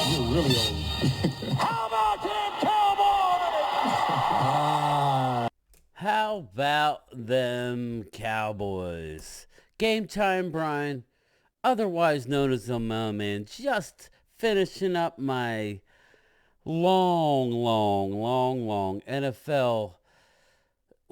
You're really old. How about them Cowboys? How about them Cowboys? Game time, Brian, otherwise known as the Mailman, just finishing up my long NFL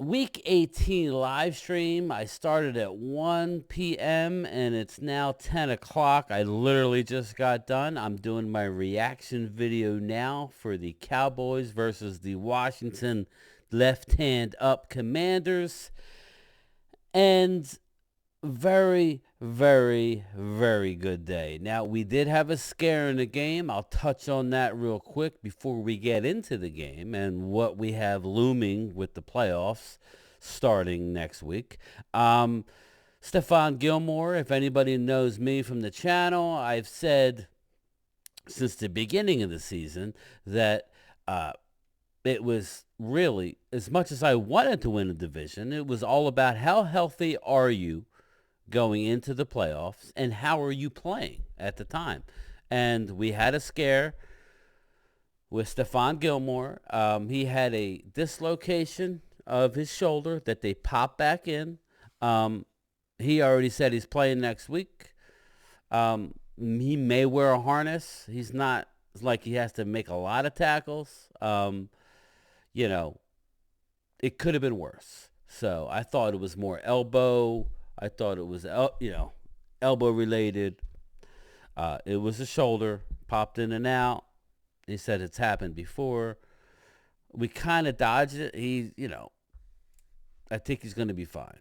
Week 18 live stream. I started at 1 p.m. and it's now 10 o'clock. I literally just got done. I'm doing my reaction video now for the Cowboys versus the Washington left hand up Commanders. And very good day. Now, we did have a scare in the game. I'll touch on that real quick before we get into the game and what we have looming with the playoffs starting next week. Stephon Gilmore, if anybody knows me from the channel, I've said since the beginning of the season that it was really, as much as I wanted to win a division, it was all about how healthy are you going into the playoffs and how are you playing at the time. And we had a scare with Stephon Gilmore. He had a dislocation of his shoulder that they popped back in. He already said he's playing next week. He may wear a harness. He's not like he has to make a lot of tackles. It could have been worse. So I thought it was more elbow. I thought it was, elbow related. It was a shoulder, popped in and out. He said it's happened before. We kind of dodged it. I think he's going to be fine.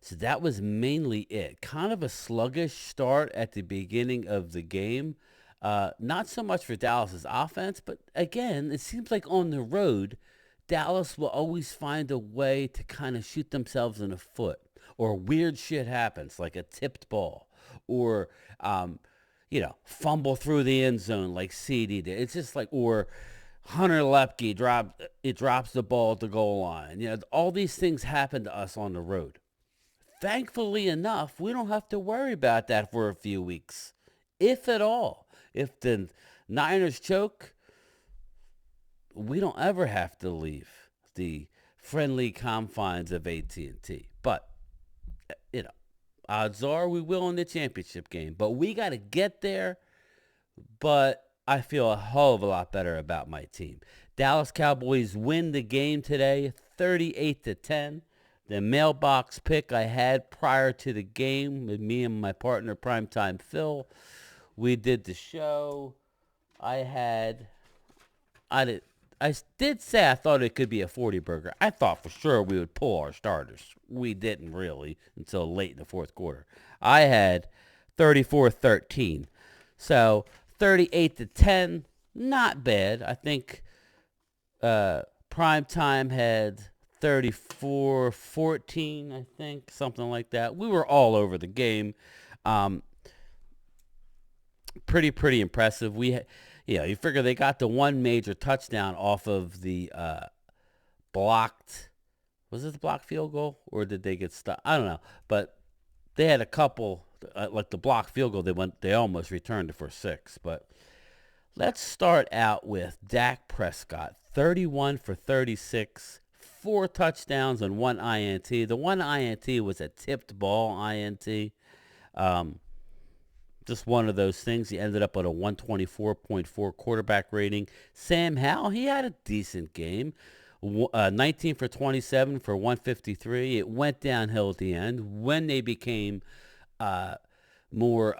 So that was mainly it. Kind of a sluggish start at the beginning of the game. Not so much for Dallas's offense, but again, it seems like on the road, Dallas will always find a way to kind of shoot themselves in the foot, or weird shit happens, like a tipped ball, or fumble through the end zone like CD did. It's just like, or Hunter Lepke drops the ball at the goal line. All these things happen to us on the road. Thankfully enough, we don't have to worry about that for a few weeks, if at all. If the Niners choke, we don't ever have to leave the friendly confines of AT&T. But, odds are we will in the championship game. But we got to get there. But I feel a hell of a lot better about my team. Dallas Cowboys win the game today, 38-10. The mailbox pick I had prior to the game with me and my partner, Primetime Phil. We did the show. I did say I thought it could be a 40 burger. I thought for sure we would pull our starters. We didn't really until late in the fourth quarter. I had 34-13. So 38-10, not bad. I think Primetime had 34-14, I think, something like that. We were all over the game. Pretty impressive. You figure they got the one major touchdown off of the blocked. Was it the blocked field goal, or did they get stuck? I don't know, but they had a couple like the blocked field goal. They almost returned it for 6. But let's start out with Dak Prescott, 31 for 36, 4 touchdowns and 1 INT. The 1 INT was a tipped ball INT. Just one of those things. He ended up at a 124.4 quarterback rating. Sam Howell, he had a decent game. 19 for 27 for 153. It went downhill at the end when they became more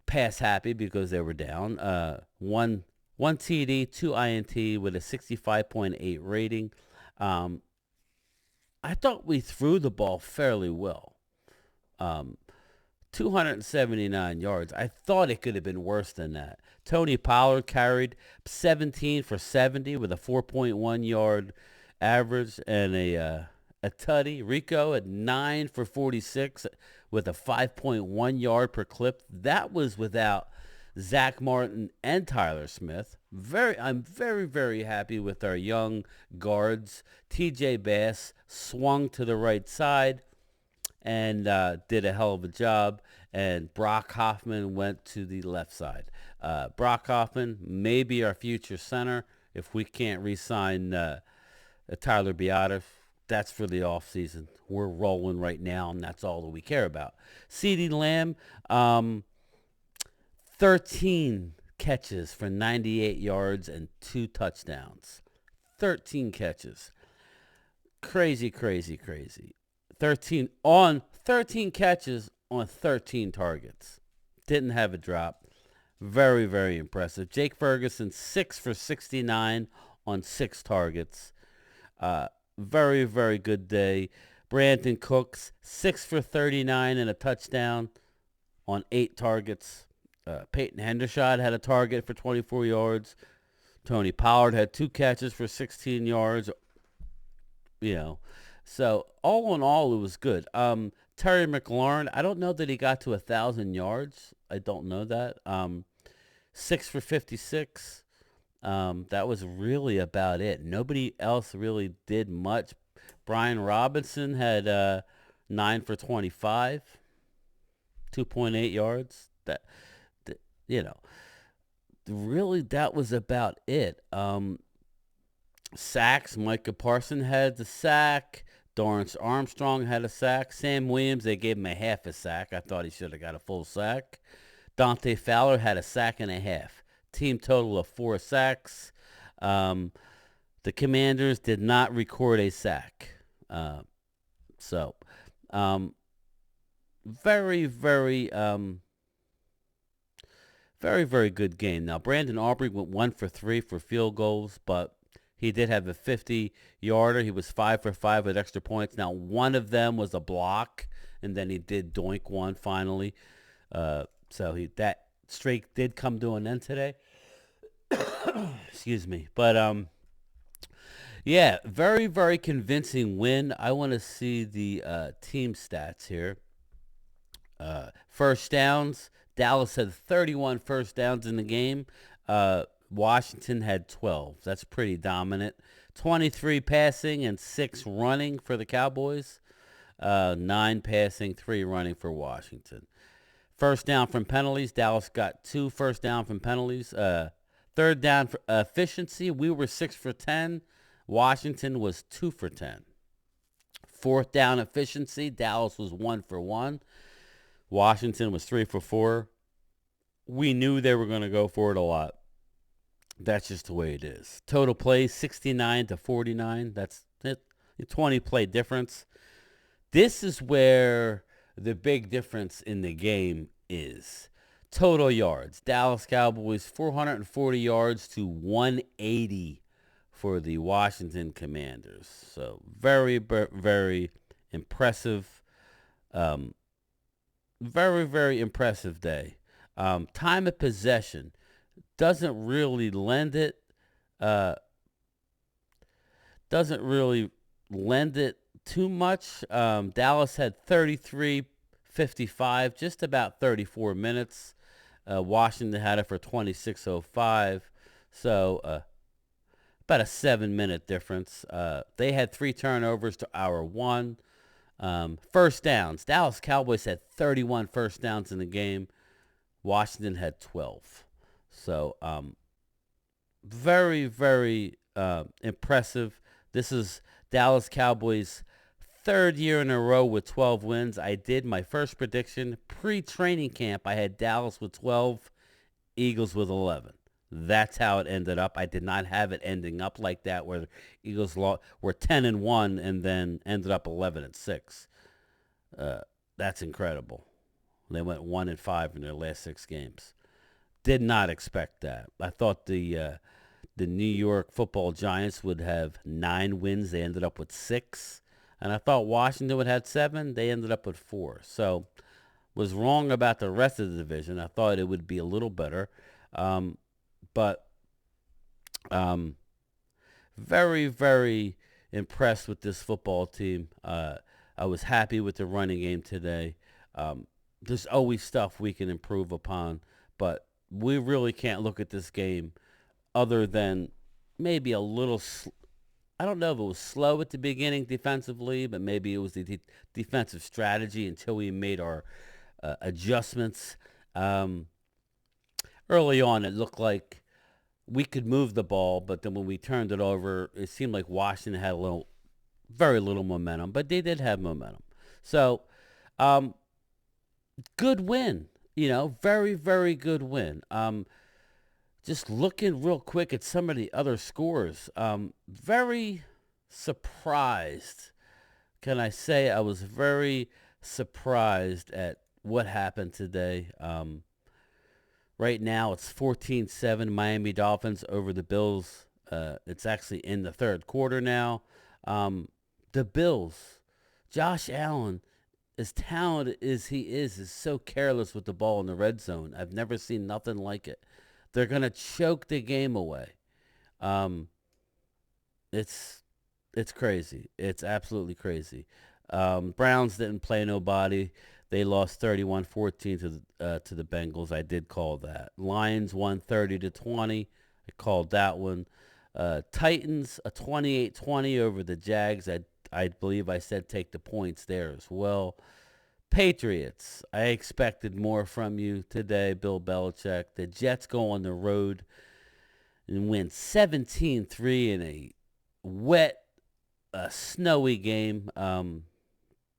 pass happy because they were down. One TD, 2 INT with a 65.8 rating. I thought we threw the ball fairly well. 279 yards. I thought it could have been worse than that. Tony Pollard carried 17 for 70 with a 4.1 yard average and a tutty. Rico at 9 for 46 with a 5.1 yard per clip. That was without Zach Martin and Tyler Smith. I'm very happy with our young guards. TJ Bass swung to the right side. and did a hell of a job. And Brock Hoffman went to the left side. Brock Hoffman may be our future center if we can't re-sign Tyler Beatter. That's for the offseason. We're rolling right now, and that's all that we care about. CeeDee Lamb, 13 catches for 98 yards and 2 touchdowns. 13 catches. Crazy, crazy, crazy. 13 catches on 13 targets. Didn't have a drop. Very, very impressive. Jake Ferguson, 6 for 69 on 6 targets. Very, very good day. Brandon Cooks, 6 for 39 and a touchdown on 8 targets. Peyton Hendershot had a target for 24 yards. Tony Pollard had 2 catches for 16 yards. So all in all, it was good. Terry McLaurin, I don't know that he got to 1,000 yards. I don't know that. 6 for 56. That was really about it. Nobody else really did much. Brian Robinson had 9 for 25, 2.8 yards. You know, really that was about it. Sacks, Micah Parson had the sack. Dorrance Armstrong had a sack. Sam Williams, they gave him a half a sack. I thought he should have got a full sack. Dante Fowler had a sack and a half. Team total of 4 sacks. The Commanders did not record a sack. So, very, very, very, very good game. Now, Brandon Aubrey went 1 for 3 for field goals, but he did have a 50-yarder. He was 5 for 5 with extra points. Now, one of them was a block, and then he did doink one finally. So that streak did come to an end today. Excuse me. But, yeah, very, very convincing win. I want to see the team stats here. First downs. Dallas had 31 first downs in the game. Washington had 12. That's pretty dominant. 23 passing and 6 running for the Cowboys. 9 passing, 3 running for Washington. First down from penalties. Dallas got 2 first down from penalties. Third down for efficiency. We were 6 for 10. Washington was 2 for 10. Fourth down efficiency. Dallas was 1 for 1. Washington was 3 for 4. We knew they were going to go for it a lot. That's just the way it is. Total plays 69 to 49. That's it. A 20 play difference. This is where the big difference in the game is. Total yards. Dallas Cowboys 440 yards to 180 for the Washington Commanders. So very, very impressive. Very, very impressive day. Time of possession doesn't really lend it. Doesn't really lend it too much. Dallas had 33:55, just about 34 minutes. Washington had it for 26:05, so about a 7-minute difference. They had 3 turnovers to our 1. First downs. Dallas Cowboys had 31 first downs in the game. Washington had 12. So very, very impressive. This is Dallas Cowboys' 3rd year in a row with 12 wins. I did my first prediction pre-training camp. I had Dallas with 12, Eagles with 11. That's how it ended up. I did not have it ending up like that, where the Eagles were 10-1 and then ended up 11-6. That's incredible. They went 1-5 in their last 6 games. Did not expect that. I thought the New York Football Giants would have 9 wins. They ended up with 6. And I thought Washington would have 7. They ended up with 4. So was wrong about the rest of the division. I thought it would be a little better. But very, very impressed with this football team. I was happy with the running game today. There's always stuff we can improve upon, but we really can't look at this game other than maybe a little I don't know if it was slow at the beginning defensively, but maybe it was the defensive strategy until we made our adjustments. Um, Early on, it looked like we could move the ball, but then when we turned it over, it seemed like Washington had very little momentum, but they did have momentum. So, um, good win. Very, very good win. Just looking real quick at some of the other scores. Very surprised. Can I say I was very surprised at what happened today? Right now, it's 14-7 Miami Dolphins over the Bills. It's actually in the third quarter now. The Bills, Josh Allen, as talented as he is so careless with the ball in the red zone. I've never seen nothing like it. They're going to choke the game away. Um, it's crazy. It's absolutely crazy. Browns didn't play nobody. They lost 31-14 to the Bengals. I did call that. Lions won 30-20. I called that one. Titans a 28-20 over the Jags. I believe I said take the points there as well. Patriots, I expected more from you today, Bill Belichick. The Jets go on the road and win 17-3 in a wet, snowy game.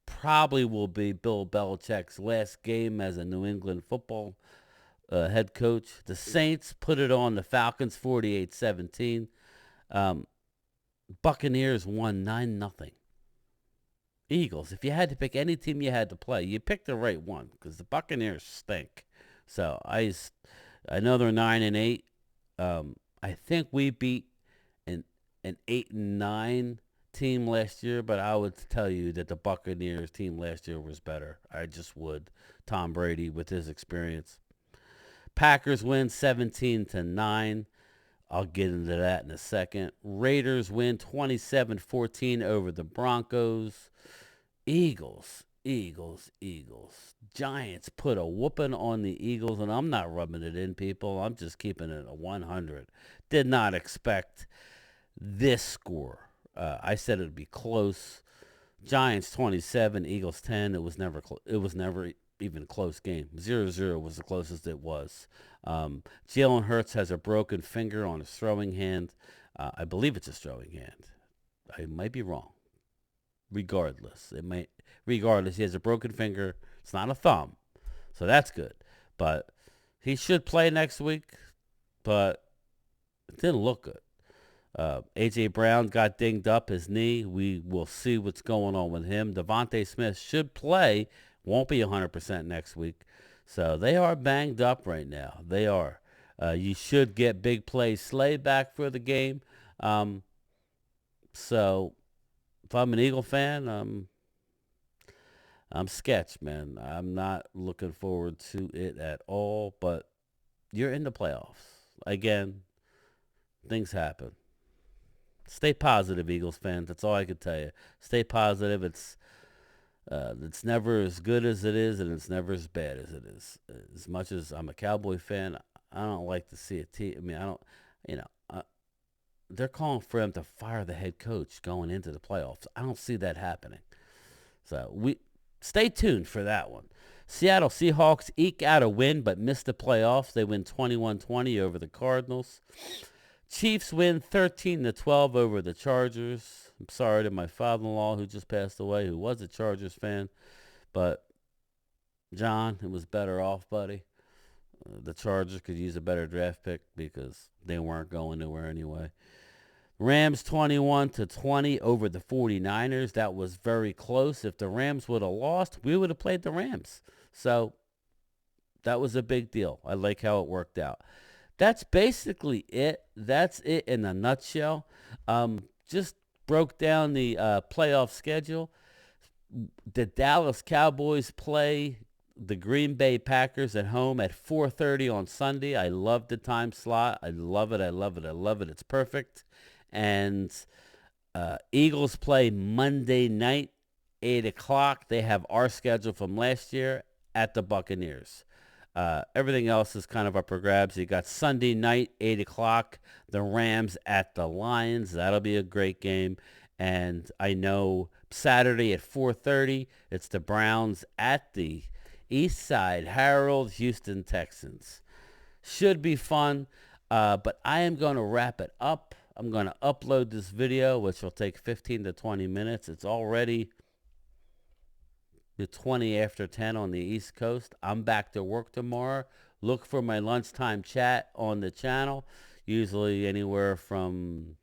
Probably will be Bill Belichick's last game as a New England football head coach. The Saints put it on the Falcons 48-17. Buccaneers won 9-0. Eagles, if you had to pick any team you had to play, you picked the right one because the Buccaneers stink. So I know they're 9-8. I think we beat an 8-9 team last year, but I would tell you that the Buccaneers team last year was better. I just would. Tom Brady with his experience. Packers win 17-9. I'll get into that in a second. Raiders win 27-14 over the Broncos. Eagles. Giants put a whooping on the Eagles, and I'm not rubbing it in, people. I'm just keeping it a 100. Did not expect this score. I said it would be close. Giants 27, Eagles 10. It was never even a close game. 0-0 was the closest it was. Jalen Hurts has a broken finger on his throwing hand. I believe it's his throwing hand. I might be wrong. Regardless, he has a broken finger. It's not a thumb, so that's good. But he should play next week, but it didn't look good. A.J. Brown got dinged up his knee. We will see what's going on with him. Devontae Smith should play. Won't be 100% next week. So they are banged up right now. They are. You should get big play Slay back for the game. So if I'm an Eagle fan, I'm sketched, man. I'm not looking forward to it at all. But you're in the playoffs. Again, things happen. Stay positive, Eagles fans. That's all I can tell you. Stay positive. It's never as good as it is, and it's never as bad as it is. As much as I'm a Cowboy fan, I don't like to see a team. I mean, I don't, they're calling for him to fire the head coach going into the playoffs. I don't see that happening. So we stay tuned for that one. Seattle Seahawks eke out a win, but missed the playoffs. They win 21-20 over the Cardinals. Chiefs win 13-12 over the Chargers. I'm sorry to my father-in-law who just passed away, who was a Chargers fan. But, John, it was better off, buddy. The Chargers could use a better draft pick because they weren't going nowhere anyway. Rams 21-20 over the 49ers. That was very close. If the Rams would have lost, we would have played the Rams. So, that was a big deal. I like how it worked out. That's basically it. That's it in a nutshell. Just broke down the playoff schedule. The Dallas Cowboys play the Green Bay Packers at home at 4:30 on Sunday. I love the time slot. I love it. It's perfect. And Eagles play Monday night, 8 o'clock. They have our schedule from last year at the Buccaneers. Everything else is kind of up for grabs. You got Sunday night, 8 o'clock, the Rams at the Lions. That'll be a great game. And I know Saturday at 4:30, it's the Browns at the East Side Herald, Houston Texans. Should be fun, but I am going to wrap it up. I'm going to upload this video, which will take 15 to 20 minutes. It's already the 20 after 10 on the East Coast. I'm back to work tomorrow. Look for my lunchtime chat on the channel, usually anywhere from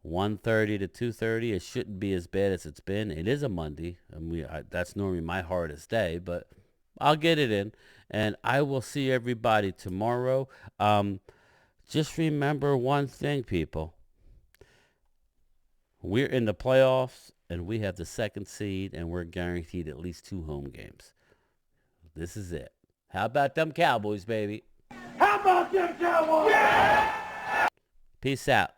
1:30 to 2:30. It shouldn't be as bad as it's been. It is a Monday, and that's normally my hardest day, but I'll get it in, and I will see everybody tomorrow. Just remember one thing, people. We're in the playoffs, and we have the second seed, and we're guaranteed at least 2 home games. This is it. How about them Cowboys, baby? How about them Cowboys? Peace out.